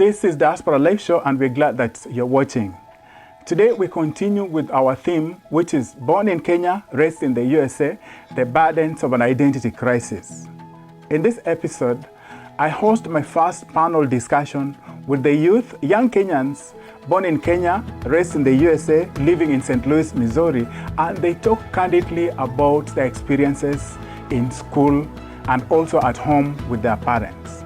This is Diaspora Life Show, and we're glad that you're watching. Today, we continue with our theme, which is Born in Kenya, Raised in the USA, the Burdens of an Identity Crisis. In this episode, I host my first panel discussion with the youth, young Kenyans, born in Kenya, raised in the USA, living in St. Louis, Missouri, and they talk candidly about their experiences in school and also at home with their parents.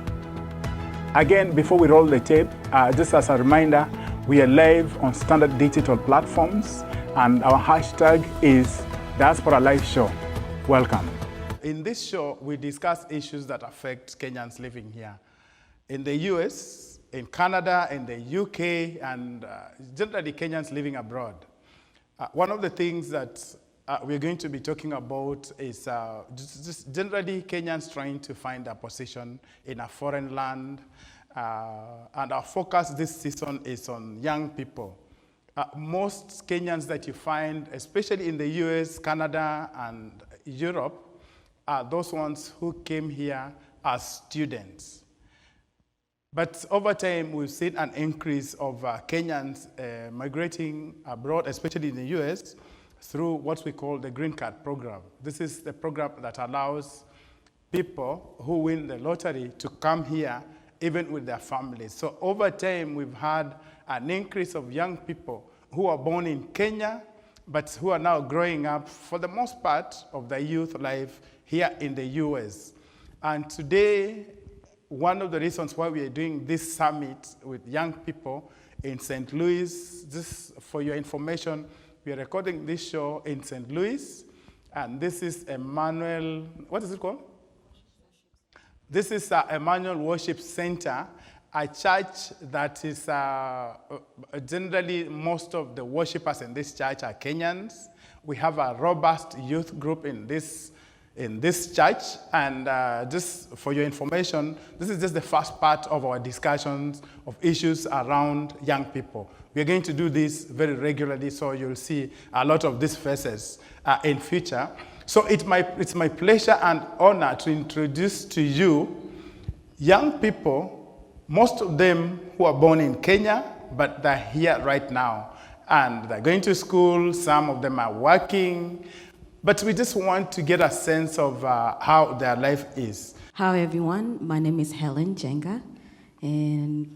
Again, before we roll the tape, just as a reminder, we are live on standard digital platforms, and our hashtag is Diaspora Life Show. Welcome. In this show, we discuss issues that affect Kenyans living here in the US, in Canada, in the UK, and generally Kenyans living abroad. One of the things that we're going to be talking about is just generally Kenyans trying to find a position in a foreign land. And our focus this season is on young people. Most Kenyans that you find, especially in the US, Canada, and Europe, are those ones who came here as students. But over time, we've seen an increase of Kenyans migrating abroad, especially in the US, through what we call the Green Card program. This is the program that allows people who win the lottery to come here, even with their families. So over time, we've had an increase of young people who are born in Kenya, but who are now growing up, for the most part of their youth life, here in the US. And today, one of the reasons why we are doing this summit with young people in St. Louis, just for your information, we are recording this show in St. Louis, and this is Emmanuel, what is it called? This is Emmanuel Worship Center, a church that is generally most of the worshipers in this church are Kenyans. We have a robust youth group in this church, and just for your information, this is just the first part of our discussions of issues around young people. We're going to do this very regularly, so you'll see a lot of these faces in future. So it's my pleasure and honor to introduce to you young people, most of them who are born in Kenya, but they're here right now. And they're going to school, some of them are working, but we just want to get a sense of how their life is. Hi everyone, my name is Helen Jenga, and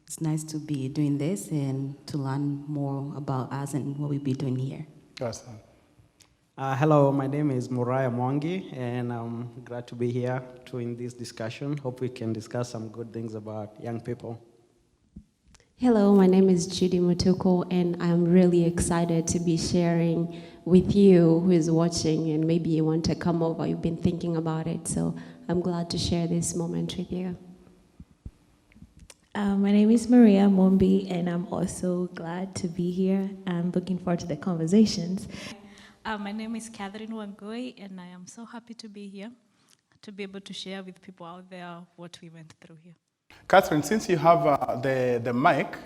it's nice to be doing this and to learn more about us and what we'll be doing here. Awesome. Hello, my name is MWANGI, and I'm glad to be here in this discussion. Hope we can discuss some good things about young people. Hello, my name is JUDY MUTUKO, and I'm really excited to be sharing with you who is watching, and maybe you want to come over, you've been thinking about it, so I'm glad to share this moment with you. My name is MARIAH, MUMBI, and I'm also glad to be here. I'm looking forward to the conversations. My name is WANGUI, and I am so happy to be here, to be able to share with people out there what we went through here. Catherine, since you have the mic,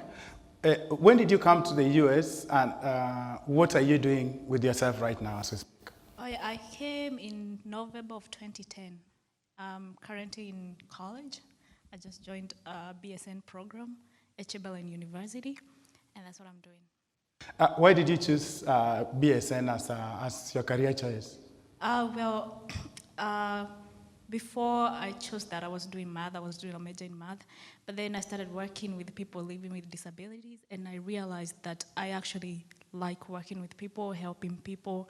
when did you come to the US, and what are you doing with yourself right now as we speak? I came in November of 2010. I'm currently in college. I just joined a BSN program at Chamberlain University, and that's what I'm doing. Why did you choose BSN as your career choice? Before I chose that, I was doing math. I was doing a major in math. But then I started working with people living with disabilities, and I realized that I actually like working with people, helping people,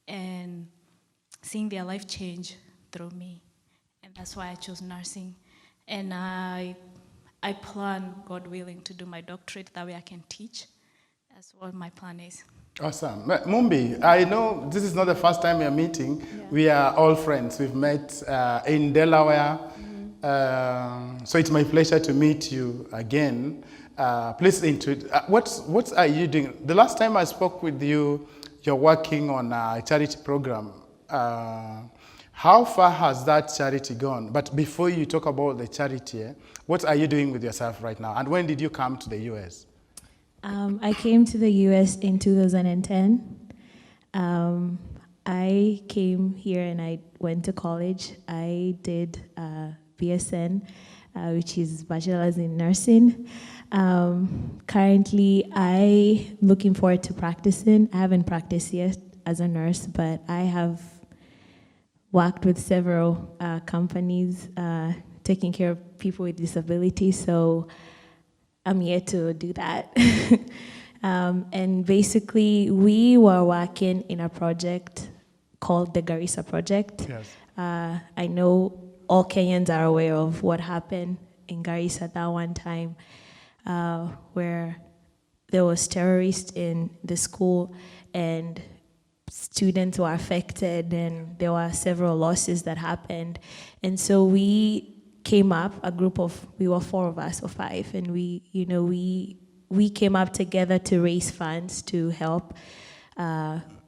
and seeing their life change through me. And that's why I chose nursing. And I plan, God willing, to do my doctorate. That way I can teach. That's what my plan is. Awesome. Mumbi, I know this is not the first time we are meeting. Yeah. We are all friends. We've met in Delaware. Mm-hmm. So it's my pleasure to meet you again. Please introduce, what are you doing? The last time I spoke with you, you're working on a charity program. How far has that charity gone? But before you talk about the charity, what are you doing with yourself right now? And when did you come to the US? I came to the US in 2010. I came here and I went to college. I did BSN. which is bachelor's in nursing. Currently, I'm looking forward to practicing. I haven't practiced yet as a nurse, but I have worked with several companies taking care of people with disabilities, so I'm here to do that. And basically, we were working in a project called the Garissa Project. Yes. I know all Kenyans are aware of what happened in Garissa that one time, where there was terrorists in the school and students were affected, and there were several losses that happened. And so we came up, we were 4 of us or 5, and we came up together to raise funds to help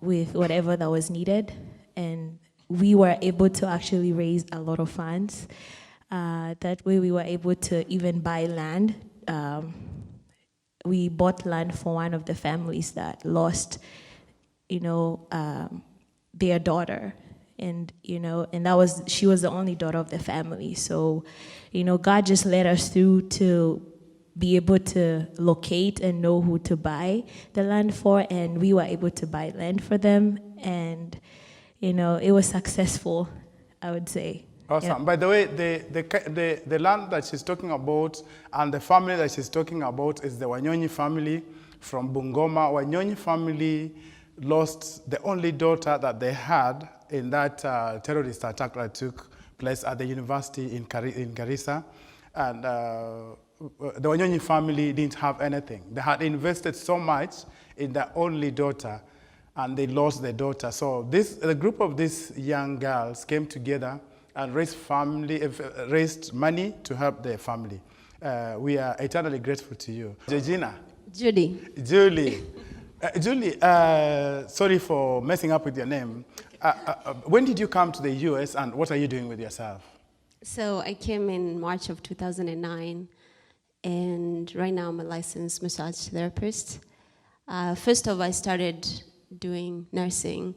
with whatever that was needed. And we were able to actually raise a lot of funds. That way we were able to even buy land. We bought land for one of the families that lost, their daughter. And, she was the only daughter of the family. So, God just led us through to be able to locate and know who to buy the land for, and we were able to buy land for them, and it was successful, I would say. Awesome. Yeah. By the way, the land that she's talking about and the family that she's talking about is the Wanyonyi family from Bungoma. Wanyonyi family lost the only daughter that they had in that terrorist attack that took place at the university in Garissa. And the Wanyonyi family didn't have anything. They had invested so much in their only daughter, and they lost their daughter. So the group of these young girls came together and raised money to help their family. We are eternally grateful to you. Georgina. Judy. Julie. Julie, sorry for messing up with your name. When did you come to the US, and what are you doing with yourself? So I came in March of 2009, and right now I'm a licensed massage therapist. First off, I started doing nursing,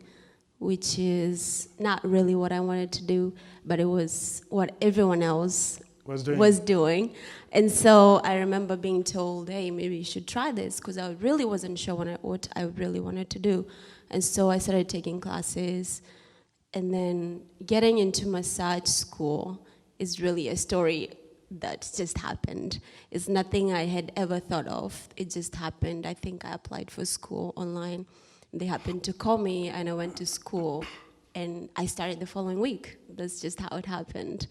which is not really what I wanted to do, but it was what everyone else was doing. And so I remember being told, hey, maybe you should try this, because I really wasn't sure what I really wanted to do. And so I started taking classes, and then getting into massage school is really a story that just happened. It's nothing I had ever thought of. It just happened. I think I applied for school online. They happened to call me, and I went to school, and I started the following week. That's just how it happened.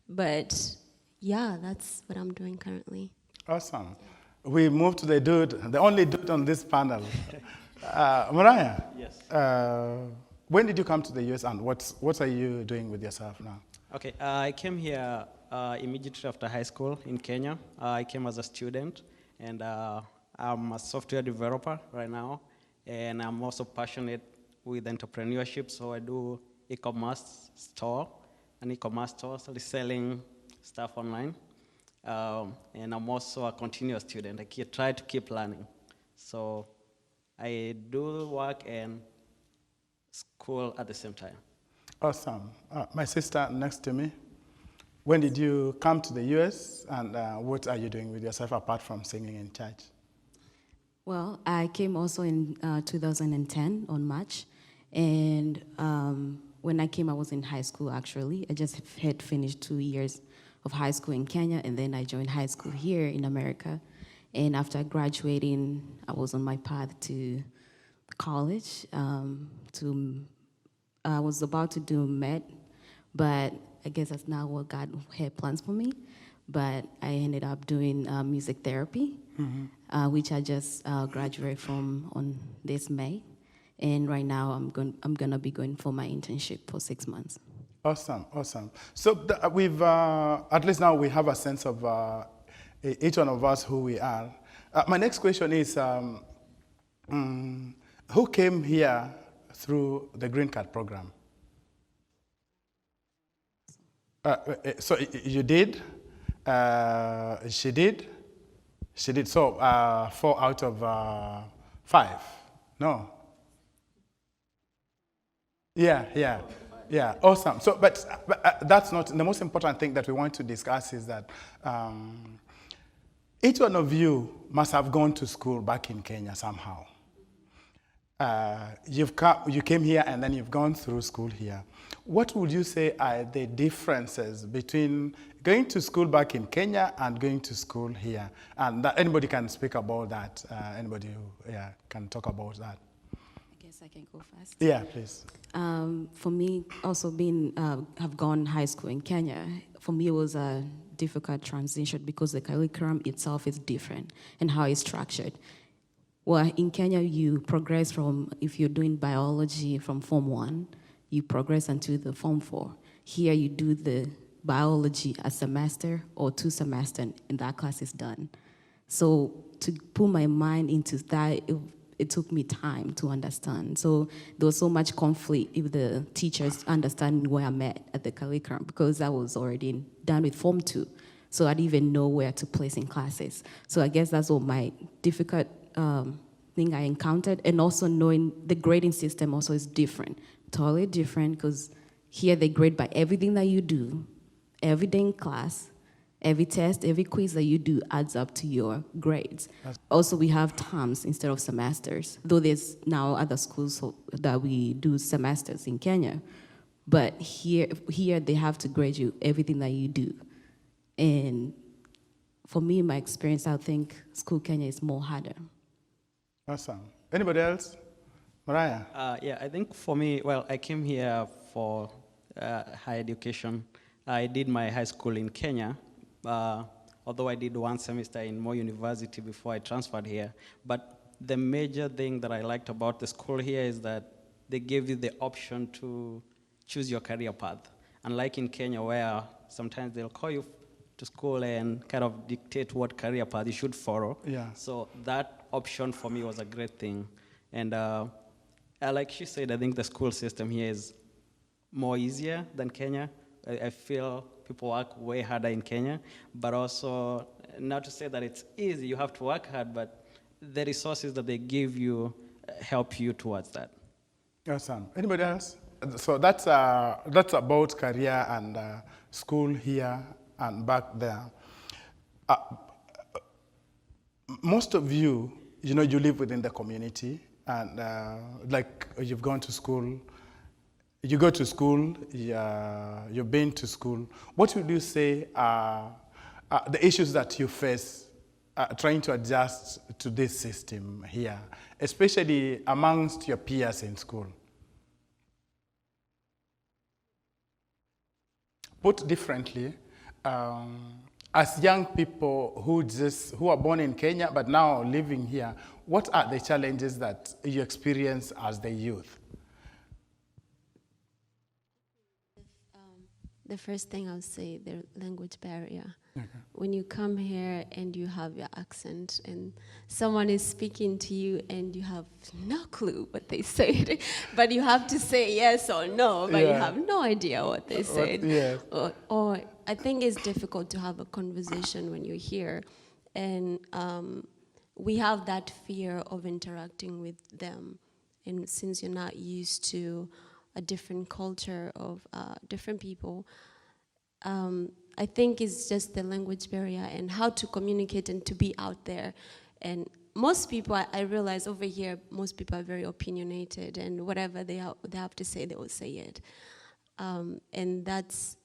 But yeah, that's what I'm doing currently. Awesome. We moved to the only dude on this panel. MURAYA. Yes. When did you come to the US, and what are you doing with yourself now? Okay, I came here immediately after high school in Kenya. I came as a student, and I'm a software developer right now, and I'm also passionate with entrepreneurship, so I do an e-commerce store, so selling stuff online, and I'm also a continuous student. I try to keep learning, so I do work and school at the same time. Awesome. My sister next to me, when did you come to the US, and what are you doing with yourself apart from singing in church? Well, I came also in 2010 on March, and when I came, I was in high school, actually. I just had finished 2 years of high school in Kenya, and then I joined high school here in America. And after graduating, I was on my path to college. I was about to do med, but I guess that's not what God had plans for me. But I ended up doing music therapy, which I just graduated from on this May. And right now, I'm gonna be going for my internship for 6 months. Awesome, awesome. So we've, at least now we have a sense of each one of us who we are. My next question is, who came here through the Green Card program? So you did, she did. So 4 out of 5, no? Yeah. Yeah, awesome. So, but that's not the most important thing that we want to discuss is that each one of you must have gone to school back in Kenya somehow. You came here and then you've gone through school here. What would you say are the differences between going to school back in Kenya and going to school here? And that anybody can speak about that. Anybody who can talk about that. I guess I can go first. Yeah, please. For me, also have gone high school in Kenya, for me it was a difficult transition because the curriculum itself is different and how it's structured. Well, in Kenya, you progress from, if you're doing biology from Form 1, you progress until the Form 4. It you do the biology a semester or 2 semesters, and that class is done. So to put my mind into that, it took me time to understand. So there was so much conflict with the teachers understanding where I'm at the curriculum because I was already done with Form 2. So I didn't even know where to place in classes. So I guess that's what my difficult thing I encountered, and also knowing the grading system also is different, totally different, because here they grade by everything that you do, every day in class, every test, every quiz that you do adds up to your grades. Also, we have terms instead of semesters, though there's now other schools that we do semesters in Kenya, but here they have to grade you everything that you do. And for me, in my experience, I think school Kenya is more harder. Awesome. Anybody else? Mariah? Yeah, I think for me, well, I came here for higher education. I did my high school in Kenya, although I did 1 semester in Moi University before I transferred here. But the major thing that I liked about the school here is that they gave you the option to choose your career path. Unlike in Kenya, where sometimes they'll call you to school and kind of dictate what career path you should follow. Yeah. So that option for me was a great thing. And like she said, I think the school system here is more easier than Kenya. I feel people work way harder in Kenya, but also not to say that it's easy, you have to work hard, but the resources that they give you help you towards that. Awesome. Anybody else? So that's about career and school here and back there. Most of you, you live within the community, and like you've gone to school, you go to school, you've been to school. What would you say are the issues that you face trying to adjust to this system here, especially amongst your peers in school? Put differently, as young people who are born in Kenya but now living here, what are the challenges that you experience as the youth? The first thing I would say, the language barrier. Okay. When you come here and you have your accent and someone is speaking to you and you have no clue what they said, but you have to say yes or no, but you have no idea what they said. Yes. Or I think it's difficult to have a conversation when you're here. And we have that fear of interacting with them. And since you're not used to a different culture of different people, I think it's just the language barrier and how to communicate and to be out there. And most people, I realize over here, most people are very opinionated, and whatever they have to say, they will say it. And that's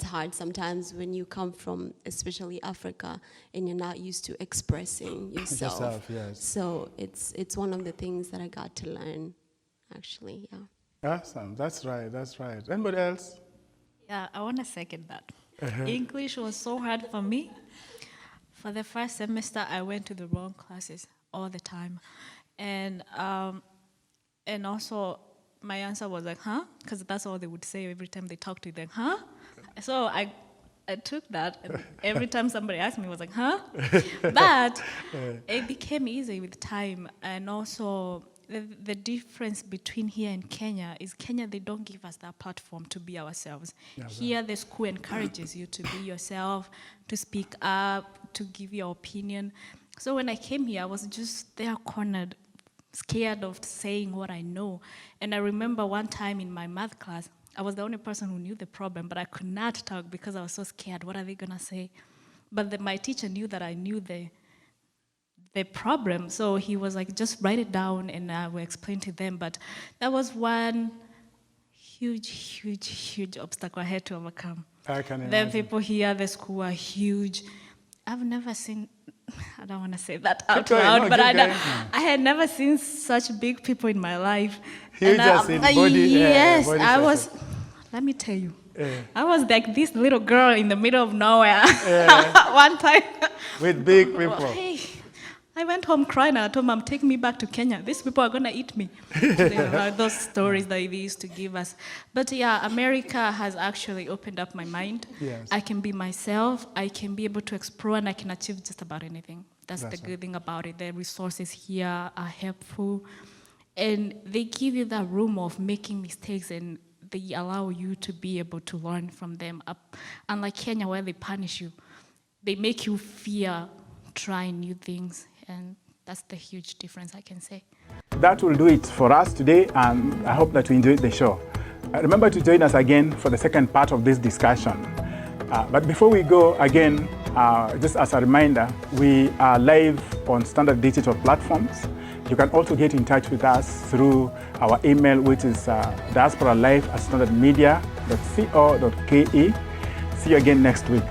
hard sometimes when you come from, especially Africa, and you're not used to expressing yourself. Yes. So it's one of the things that I got to learn, actually, yeah. Awesome, that's right. Anybody else? Yeah, I want to second that. English was so hard for me. For the first semester, I went to the wrong classes all the time. And also, my answer was like, huh? Because that's all they would say every time they talk to you, like, huh? So I took that, and every time somebody asked me, I was like, huh? But it became easy with time. And also, the difference between here and Kenya is Kenya, they don't give us that platform to be ourselves. Yeah, here, the school encourages you to be yourself, to speak up, to give your opinion. So when I came here, I was just there cornered, scared of saying what I know. And I remember one time in my math class, I was the only person who knew the problem, but I could not talk because I was so scared. What are they gonna say? But my teacher knew that I knew the problem, so he was like, just write it down and I will explain to them. But that was one huge obstacle I had to overcome. I can The imagine. people here at the school are huge. I've never seen, I don't want to say that out going, loud, no, but keep going. I had never seen such big people in my life. Huge as in body, yes, body I size. was, let me tell you, I was like this little girl in the middle of nowhere one time. With big people. Hey, I went home crying. I told Mom, take me back to Kenya. These people are going to eat me. Those stories that they used to give us. But yeah, America has actually opened up my mind. Yes. I can be myself. I can be able to explore and I can achieve just about anything. That's the right. good thing about it. The resources here are helpful. And they give you that room of making mistakes and they allow you to be able to learn from them. Unlike Kenya where they punish you, they make you fear trying new things. And that's the huge difference, I can say. That will do it for us today, and I hope that you enjoyed the show. Remember to join us again for the second part of this discussion. But before we go, again, just as a reminder, we are live on standard digital platforms. You can also get in touch with us through our email, which is diasporalife@standardmedia.co.ke. See you again next week.